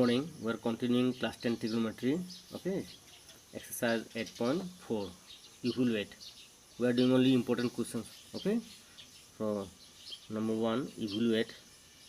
morning. We are continuing class 10 trigonometry. Okay, exercise 8.4 evaluate. We are doing only important questions. Okay, so number 1, evaluate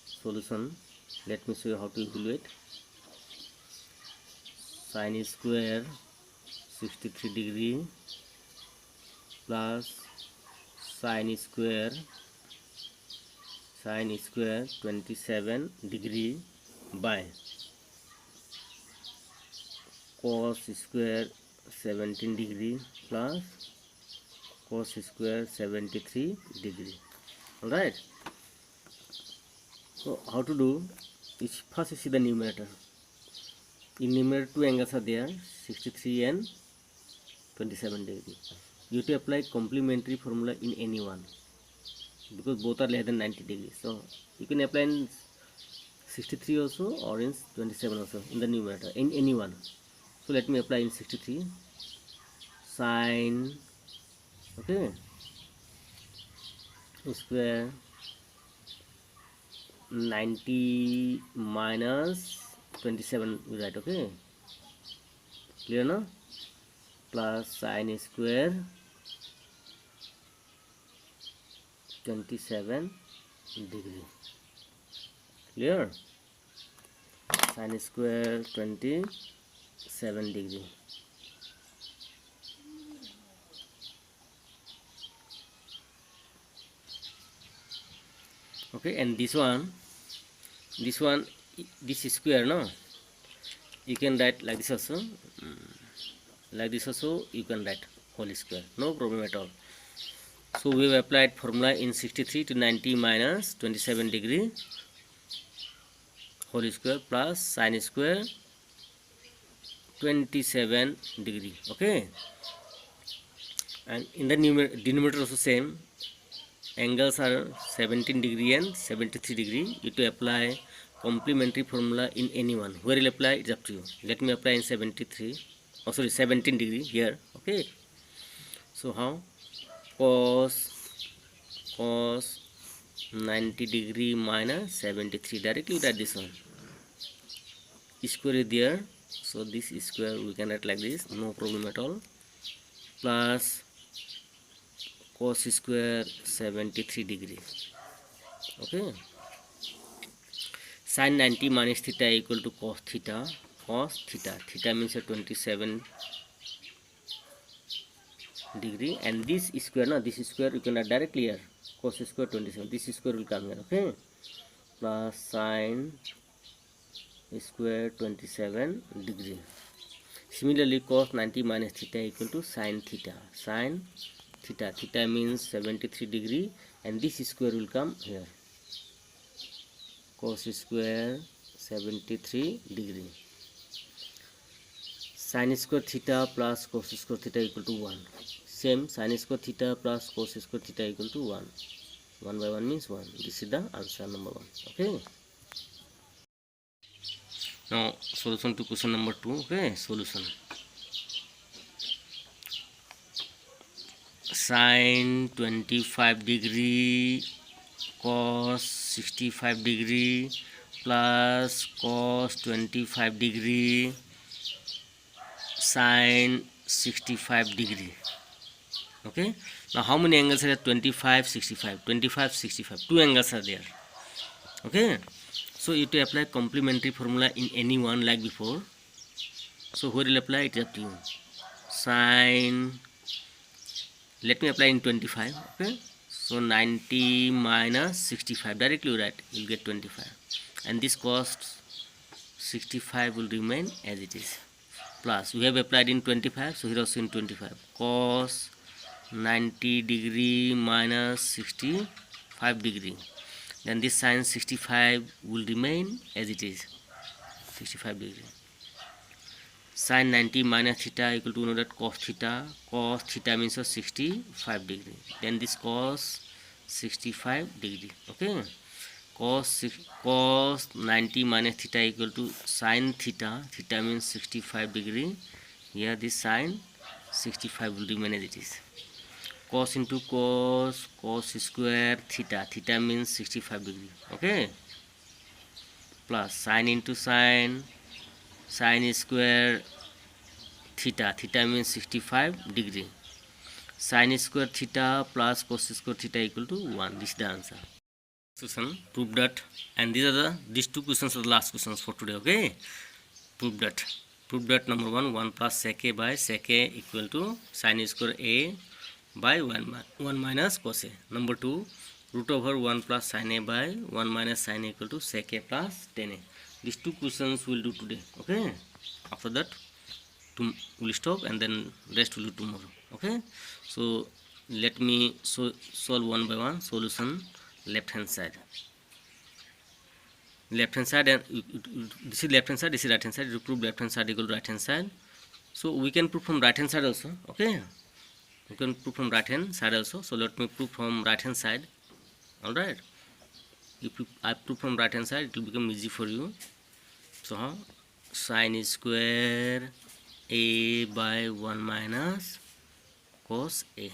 solution. Let me show you how to evaluate. Sine square 63 degree plus sine square 27 degree by cos square 17 degree plus cos square 73 degree. Alright, so how to do is first you see the numerator. In numerator two angles are there, 63 and 27 degree. You have to apply complementary formula in any one because both are less than 90 degrees. So you can apply in 63 also or in 27 also in the numerator, in any one. So let me apply in 63. Sine, okay, square 90 minus 27 we write, okay, clear now, plus sine square 27 degree, clear, sine square 27 degree. Okay, and this square, no, you can write like this also, you can write whole square, no problem at all. So we have applied formula in 63 to 90 minus 27 degree whole square plus sine square 27 degree, okay, and in the denominator also same, angles are 17 degree and 73 degree. You to apply complementary formula in any one. Where you apply, it's up to you. Let me apply in 73, oh sorry, 17 degree here, okay. So how? Cos 90 degree minus 73, directly write this one. Square is there, so this square we can write like this, no problem at all, plus cos square 73 degree, okay. Sin 90 minus theta equal to cos theta. Theta means 27 degree, and this square, no, this square you can write directly here, cos square 27, this square will come here, okay, plus sin square 27 degree. Similarly, cos 90 minus theta equal to sin theta. Theta means 73 degree, and this square will come here, cos square 73 degree. Sin square theta plus cos square theta equal to 1. Same, sin square theta plus cos square theta equal to 1. 1 by 1 means 1. This is the answer number 1. Okay. Now solution to question number 2. Okay, solution. Sin 25 degree cos 65 degree plus cos 25 degree sin 65 degree. Okay, now how many angles are there? 25, 65, 25, 65, two angles are there. Okay, so you have to apply complementary formula in any one like before. So where will apply, it's up to you. Sin, let me apply in 25. Okay, so 90 minus 65, directly write, you will get 25, and this cos 65 will remain as it is, plus we have applied in 25, so here also in 25, cos 90 degree minus 65 degree, then this sin 65 will remain as it is, 65 degree. Sin 90 minus theta equal to, know that cos theta means 65 degree, then this cos 65 degree, okay. Cos 90 minus theta equal to sin theta means 65 degree, here this sin 65 will remain as it is, cos into cos square theta means 65 degree, okay, plus sin into sin Sine square theta, theta means 65 degree. Sine square theta plus cos square theta equal to 1. This is the answer. Question, prove that, and these two questions are the last questions for today. Okay, prove that number 1 plus sec a by sec a equal to sine square a by 1 minus cos a. Number 2, root over 1 plus sine a by 1 minus sine a equal to sec a plus tan a. These two questions we'll do today. Okay, after that we'll stop and then rest will do tomorrow. Okay, so let me solve one by one. Solution, left hand side, and this is left hand side, this is right hand side. You prove left hand side equal to right hand side. So we can prove from right hand side also. Okay, you can prove from right hand side also. So let me prove from right hand side. All right, if I prove from right hand side, it will become easy for you. So how? Sine square a by 1 minus cos a.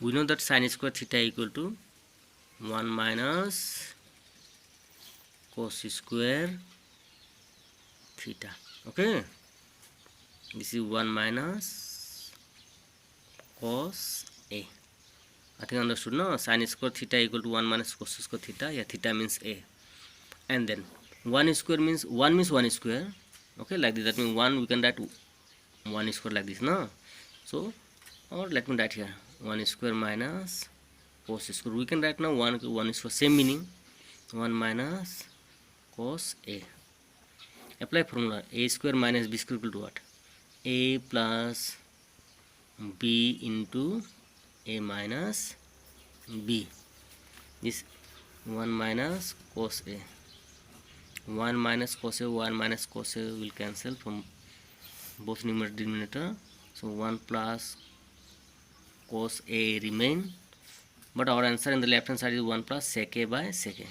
We know that sine square theta equal to 1 minus cos square theta. Okay, this is 1 minus cos a. I think understood, no? Sine square theta equal to 1 minus cos square theta. Yeah, theta means a. And then 1 square means 1 square. Okay, like this. That means 1 we can write 1 square like this, no? So, or let me write here 1 square minus cos square. We can write now 1 square, same meaning. 1 minus cos a. Apply formula. A square minus b square equal to what? A plus b into a minus b. This 1 minus cos a. 1 minus cos a, 1 minus cos a will cancel from both numerator denominator. So 1 plus cos a remain, but our answer in the left hand side is 1 plus sec a by sec a.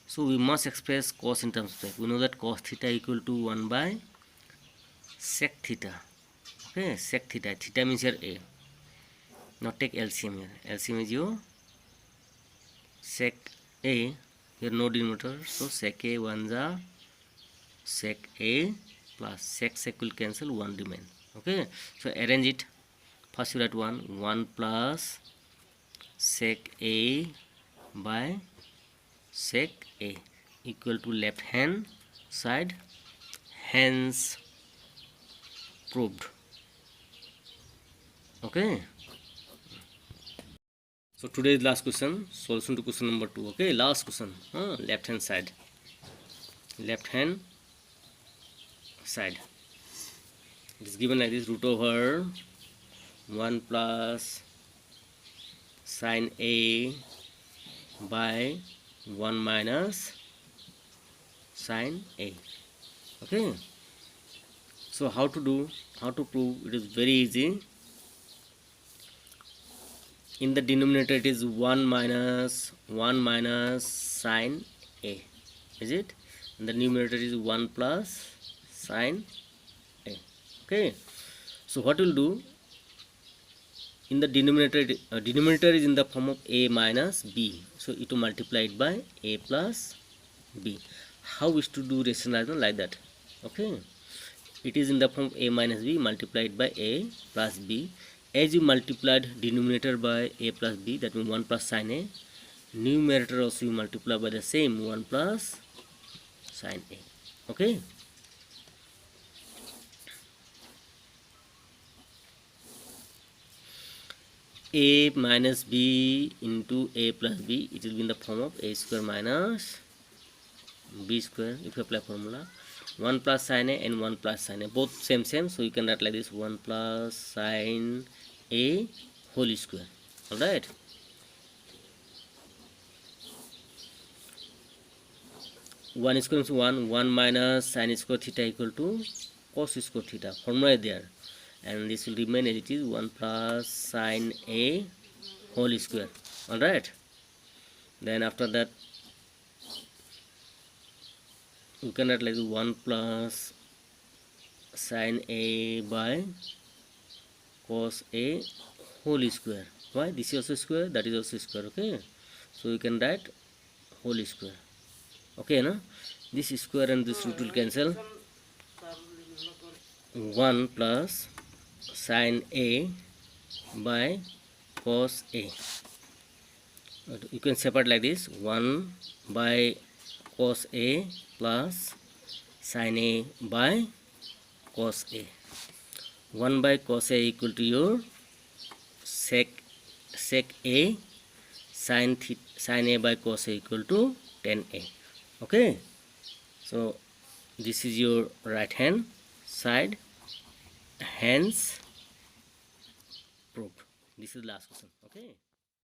So we must express cos in terms of sec. We know that cos theta equal to 1 by sec theta. Okay, sec theta. Theta means here a. Now take LCM here. LCM is your sec a. Here no denominator, so sec a 1 is sec a plus sec will cancel, 1 remain. Okay, so arrange it. First you write 1 plus sec a by sec a equal to left hand side, hence proved. Okay, so today's last question, solution to question number 2. Okay, last question, left hand side, it is given like this: root over 1 plus sine a by 1 minus sine a. Okay, so how to prove? It is very easy. In the denominator it is 1 minus sine a, is it? In the numerator is 1 plus sine a. Okay, so what we'll do, in the denominator is in the form of a minus b, so it will multiply it by a plus b. How is to do rationalization? Like that. Okay, it is in the form of a minus b multiplied by a plus b. As you multiplied denominator by a plus b, that means 1 plus sine a, numerator also you multiply by the same 1 plus sine a. Okay, a minus b into a plus b, it will be in the form of a square minus b square. If you apply formula, 1 plus sine a and 1 plus sine a, both same, so you can write like this: 1 plus sine a whole square. Alright, one square means 1 minus sine square theta equal to cos square theta. Formula is there, and this will remain as it is: 1 plus sine a whole square. Alright, then after that you can write like 1 plus sine a by cos a whole square. Why? This is also square, that is also square. Okay, so you can write whole square. Okay, no? This square and this root will cancel. 1 plus sin A by cos A. You can separate like this: 1 by cos A plus sin A by cos A. 1 by cos A equal to your sec A, sin A by cos A equal to tan A. Okay, so this is your right hand side, hence proved. This is the last question. Okay.